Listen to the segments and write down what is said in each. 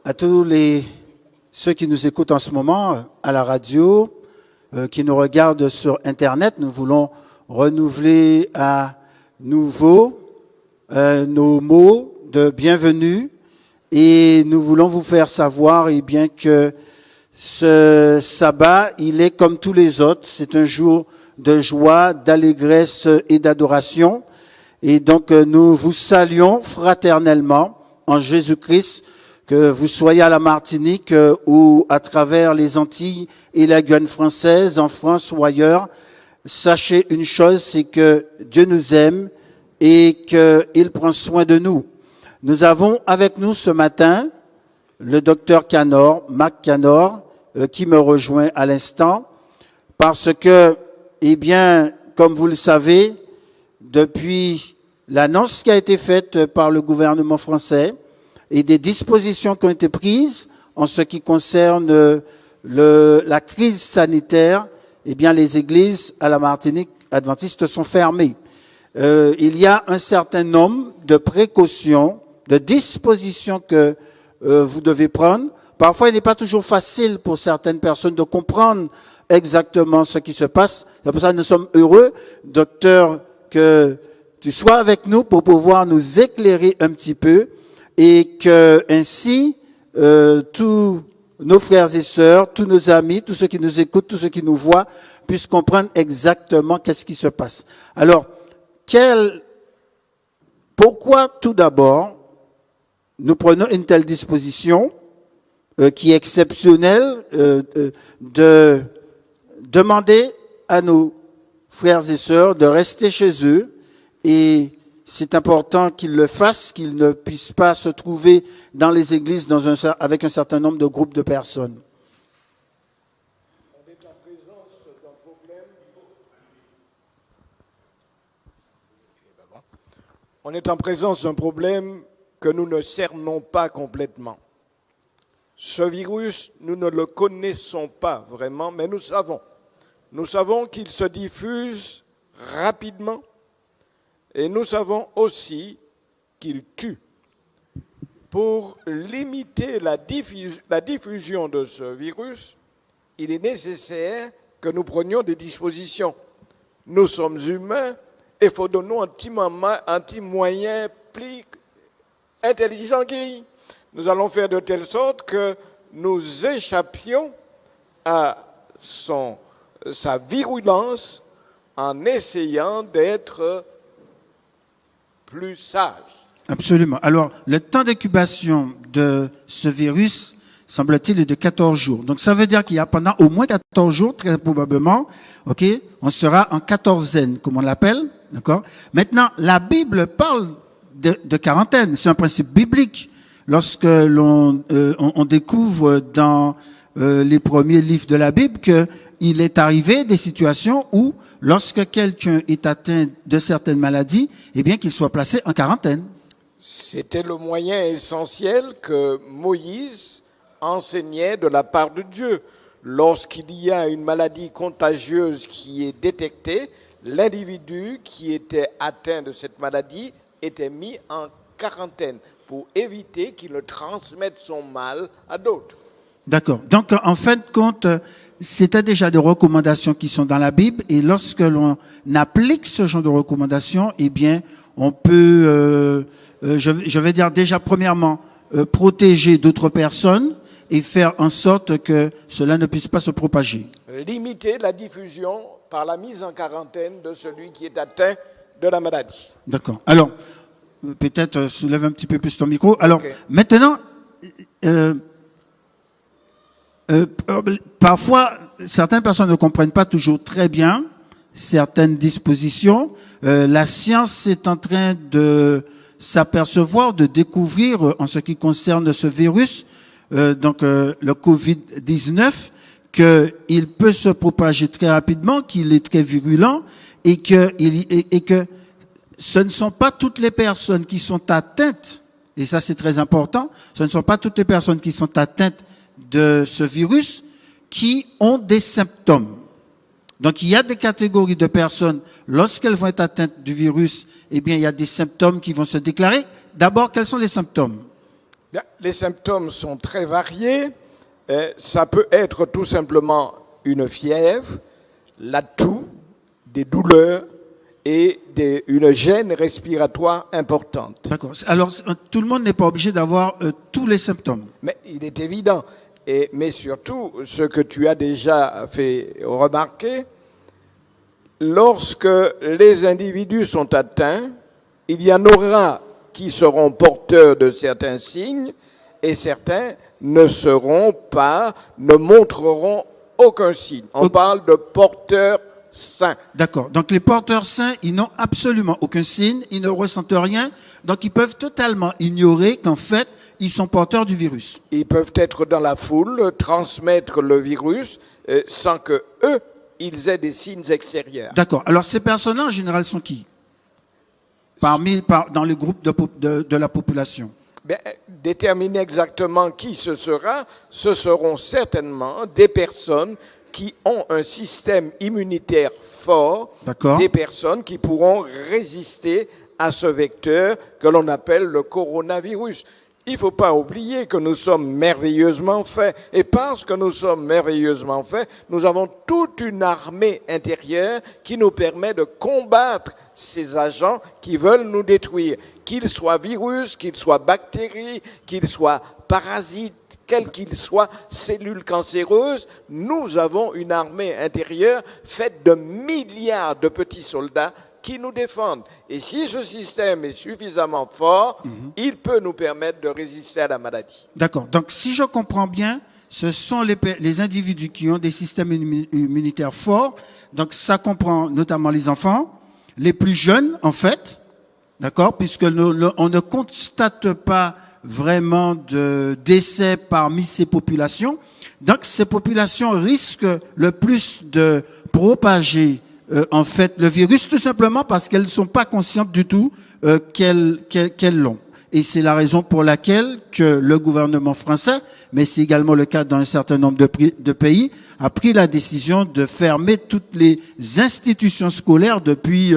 à ceux qui nous écoutent en ce moment à la radio, qui nous regardent sur Internet. Nous voulons renouveler à nouveau nos mots de bienvenue et nous voulons vous faire savoir bien que ce sabbat, il est comme tous les autres. C'est un jour de joie, d'allégresse et d'adoration. Et donc, nous vous saluons fraternellement en Jésus-Christ, que vous soyez à la Martinique ou à travers les Antilles et la Guyane française, en France ou ailleurs. Sachez une chose, c'est que Dieu nous aime et qu'il prend soin de nous. Nous avons avec nous ce matin le docteur Canor, Marc Canor, qui me rejoint à l'instant, parce que, comme vous le savez, depuis l'annonce qui a été faite par le gouvernement français et des dispositions qui ont été prises en ce qui concerne la crise sanitaire, les églises à la Martinique adventistes sont fermées. Il y a un certain nombre de précautions, de dispositions que vous devez prendre. Parfois, il n'est pas toujours facile pour certaines personnes de comprendre exactement ce qui se passe. C'est pour ça que nous sommes heureux, docteur, que tu sois avec nous pour pouvoir nous éclairer un petit peu et que ainsi tous nos frères et sœurs, tous nos amis, tous ceux qui nous écoutent, tous ceux qui nous voient puissent comprendre exactement qu'est-ce qui se passe. Alors, pourquoi tout d'abord nous prenons une telle disposition qui est exceptionnelle de demander à nos frères et sœurs de rester chez eux, et c'est important qu'ils le fassent, qu'ils ne puissent pas se trouver dans les églises avec un certain nombre de groupes de personnes. On est en présence d'un problème que nous ne cernons pas complètement. Ce virus, nous ne le connaissons pas vraiment, mais nous savons. Nous savons qu'il se diffuse rapidement et nous savons aussi qu'il tue. Pour limiter la diffusion de ce virus, il est nécessaire que nous prenions des dispositions. Nous sommes humains et il faut donner un petit moyen plus intelligent qu'il. Nous allons faire de telle sorte que nous échappions à sa virulence en essayant d'être plus sages. Absolument. Alors, le temps d'incubation de ce virus, semble-t-il, est de 14 jours. Donc, ça veut dire qu'il y a pendant au moins 14 jours, très probablement, on sera en quatorzaine, comme on l'appelle, d'accord? Maintenant, la Bible parle de quarantaine. C'est un principe biblique. Lorsque on découvre dans les premiers livres de la Bible qu'il est arrivé des situations où, lorsque quelqu'un est atteint de certaines maladies, qu'il soit placé en quarantaine. C'était le moyen essentiel que Moïse enseignait de la part de Dieu. Lorsqu'il y a une maladie contagieuse qui est détectée, l'individu qui était atteint de cette maladie était mis en quarantaine pour éviter qu'il ne transmette son mal à d'autres. D'accord. Donc, en fin de compte, c'était déjà des recommandations qui sont dans la Bible, et lorsque l'on applique ce genre de recommandations, on peut, je vais dire déjà premièrement, protéger d'autres personnes et faire en sorte que cela ne puisse pas se propager. Limiter la diffusion par la mise en quarantaine de celui qui est atteint de la maladie. D'accord. Alors, peut-être soulève un petit peu plus ton micro. Alors, maintenant, parfois, certaines personnes ne comprennent pas toujours très bien certaines dispositions. La science est en train de s'apercevoir, de découvrir en ce qui concerne ce virus, le Covid-19, qu'il peut se propager très rapidement, qu'il est très virulent et que ce ne sont pas toutes les personnes qui sont atteintes, et ça c'est très important, ce ne sont pas toutes les personnes qui sont atteintes de ce virus qui ont des symptômes. Donc il y a des catégories de personnes, lorsqu'elles vont être atteintes du virus, il y a des symptômes qui vont se déclarer. D'abord, quels sont les symptômes? Bien, les symptômes sont très variés. Ça peut être tout simplement une fièvre, la toux, des douleurs et une gêne respiratoire importante. D'accord. Alors, tout le monde n'est pas obligé d'avoir tous les symptômes. Mais il est évident, mais surtout, ce que tu as déjà fait remarquer, lorsque les individus sont atteints, il y en aura qui seront porteurs de certains signes et certains ne montreront aucun signe. On parle de porteurs sains. D'accord. Donc les porteurs sains, ils n'ont absolument aucun signe, ils ne ressentent rien, donc ils peuvent totalement ignorer qu'en fait, ils sont porteurs du virus. Ils peuvent être dans la foule, transmettre le virus sans que eux, ils aient des signes extérieurs. D'accord. Alors ces personnes-là, en général, sont qui dans le groupe de la population? Bien, déterminer exactement qui ce sera, ce seront certainement des personnes qui ont un système immunitaire fort, des personnes qui pourront résister à ce vecteur que l'on appelle le coronavirus. Il ne faut pas oublier que nous sommes merveilleusement faits. Et parce que nous sommes merveilleusement faits, nous avons toute une armée intérieure qui nous permet de combattre ces agents qui veulent nous détruire. Qu'ils soient virus, qu'ils soient bactéries, qu'ils soient parasites, quels qu'ils soient, cellules cancéreuses, nous avons une armée intérieure faite de milliards de petits soldats qui nous défendent. Et si ce système est suffisamment fort, il peut nous permettre de résister à la maladie. D'accord. Donc, si je comprends bien, ce sont les individus qui ont des systèmes immunitaires forts. Donc, ça comprend notamment les enfants, les plus jeunes, en fait. D'accord? Puisque on ne constate pas vraiment de décès parmi ces populations. Donc, ces populations risquent le plus de propager en fait le virus, tout simplement parce qu'elles ne sont pas conscientes du tout qu'elles l'ont. Et c'est la raison pour laquelle que le gouvernement français, mais c'est également le cas dans un certain nombre de pays, a pris la décision de fermer toutes les institutions scolaires depuis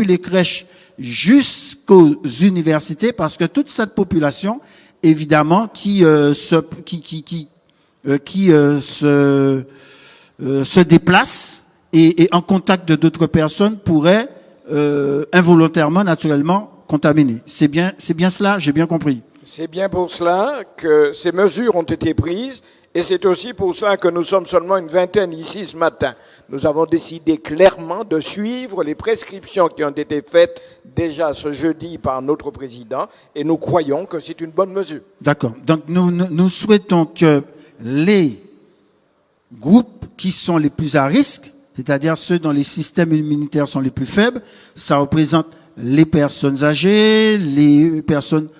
les crèches jusqu'aux universités, parce que toute cette population, évidemment, qui se déplace et en contact de d'autres personnes pourrait involontairement, naturellement, contaminer. C'est bien cela, j'ai bien compris. C'est bien pour cela que ces mesures ont été prises et c'est aussi pour cela que nous sommes seulement une vingtaine ici ce matin. Nous avons décidé clairement de suivre les prescriptions qui ont été faites déjà ce jeudi par notre président et nous croyons que c'est une bonne mesure. D'accord. Donc nous souhaitons que les groupes qui sont les plus à risque, c'est-à-dire ceux dont les systèmes immunitaires sont les plus faibles, ça représente les personnes âgées, les personnes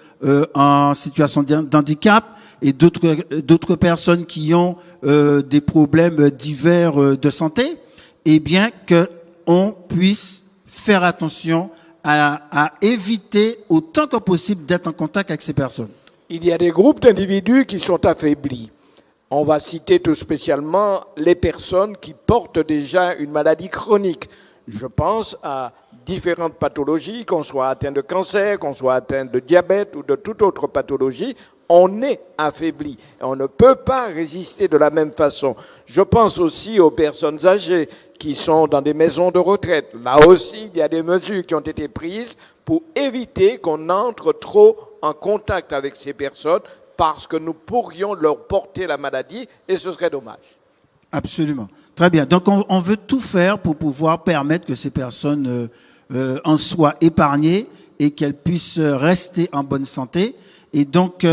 en situation d'handicap et d'autres personnes qui ont des problèmes divers de santé, eh bien qu'on puisse faire attention à éviter autant que possible d'être en contact avec ces personnes. Il y a des groupes d'individus qui sont affaiblis. On va citer tout spécialement les personnes qui portent déjà une maladie chronique. Je pense à différentes pathologies, qu'on soit atteint de cancer, qu'on soit atteint de diabète ou de toute autre pathologie, on est affaibli. On ne peut pas résister de la même façon. Je pense aussi aux personnes âgées qui sont dans des maisons de retraite. Là aussi, il y a des mesures qui ont été prises pour éviter qu'on entre trop en contact avec ces personnes parce que nous pourrions leur porter la maladie et ce serait dommage. Absolument. Très bien. Donc, on veut tout faire pour pouvoir permettre que ces personnes en soient épargnées et qu'elles puissent rester en bonne santé. Et donc,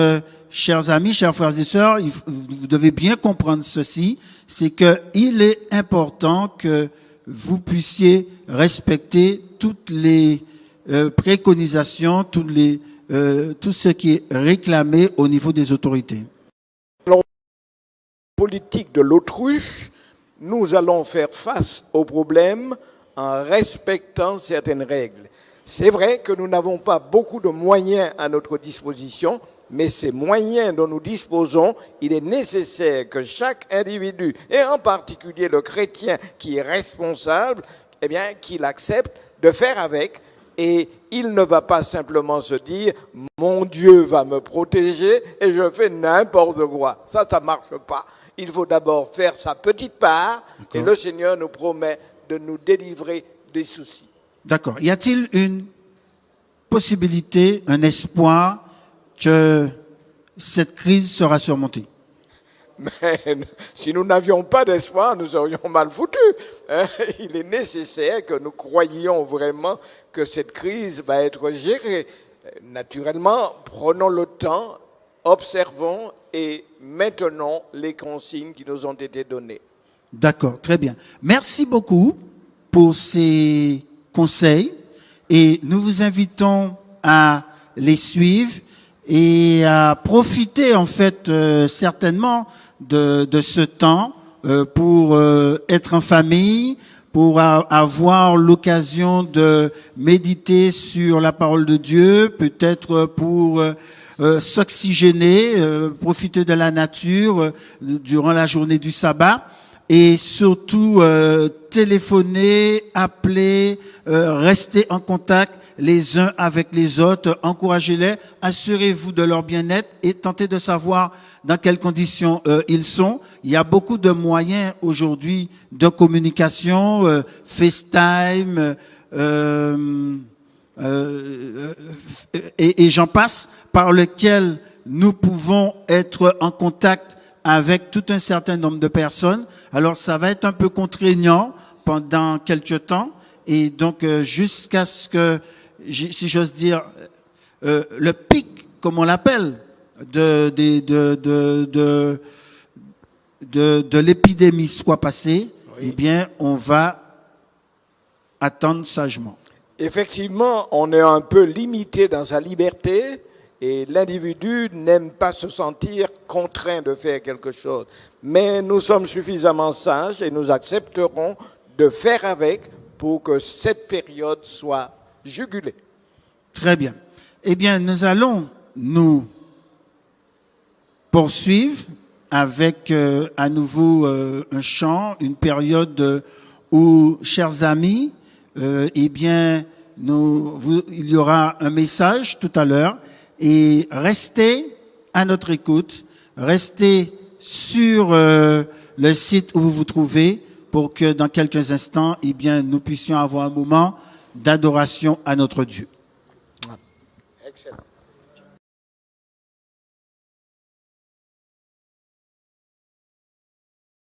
chers amis, chers frères et sœurs, vous devez bien comprendre ceci, c'est qu'il est important que vous puissiez respecter toutes les préconisations, tout ce qui est réclamé au niveau des autorités. Politique de l'autruche, nous allons faire face aux problèmes en respectant certaines règles. C'est vrai que nous n'avons pas beaucoup de moyens à notre disposition, mais ces moyens dont nous disposons, il est nécessaire que chaque individu, et en particulier le chrétien qui est responsable, eh bien, qu'il accepte de faire avec Et il ne va pas simplement se dire « Mon Dieu va me protéger et je fais n'importe quoi ». Ça ne marche pas. Il faut d'abord faire sa petite part et le Seigneur nous promet de nous délivrer des soucis. D'accord. Y a-t-il une possibilité, un espoir que cette crise sera surmontée? Mais si nous n'avions pas d'espoir, nous serions mal foutus. Il est nécessaire que nous croyions vraiment que cette crise va être gérée. Naturellement, prenons le temps, observons et maintenons les consignes qui nous ont été données. D'accord, très bien. Merci beaucoup pour ces conseils et nous vous invitons à les suivre et à profiter en fait certainement de ce temps pour être en famille, pour avoir l'occasion de méditer sur la parole de Dieu, peut-être pour s'oxygéner, profiter de la nature durant la journée du sabbat. Et surtout, téléphoner, appeler, rester en contact les uns avec les autres, encouragez-les, assurez-vous de leur bien-être et tentez de savoir dans quelles conditions ils sont. Il y a beaucoup de moyens aujourd'hui de communication, FaceTime, et j'en passe, par lesquels nous pouvons être en contact avec tout un certain nombre de personnes. Alors, ça va être un peu contraignant pendant quelques temps. Et donc, jusqu'à ce que, si j'ose dire, le pic, comme on l'appelle, de l'épidémie soit passé, oui. Eh bien, on va attendre sagement. Effectivement, on est un peu limité dans sa liberté. Et l'individu n'aime pas se sentir contraint de faire quelque chose. Mais nous sommes suffisamment sages et nous accepterons de faire avec pour que cette période soit jugulée. Très bien. Eh bien, nous allons nous poursuivre avec à nouveau un chant, une période où, chers amis, eh bien, il y aura un message tout à l'heure. Et restez à notre écoute, restez sur le site où vous vous trouvez pour que dans quelques instants, eh bien, nous puissions avoir un moment d'adoration à notre Dieu. Excellent.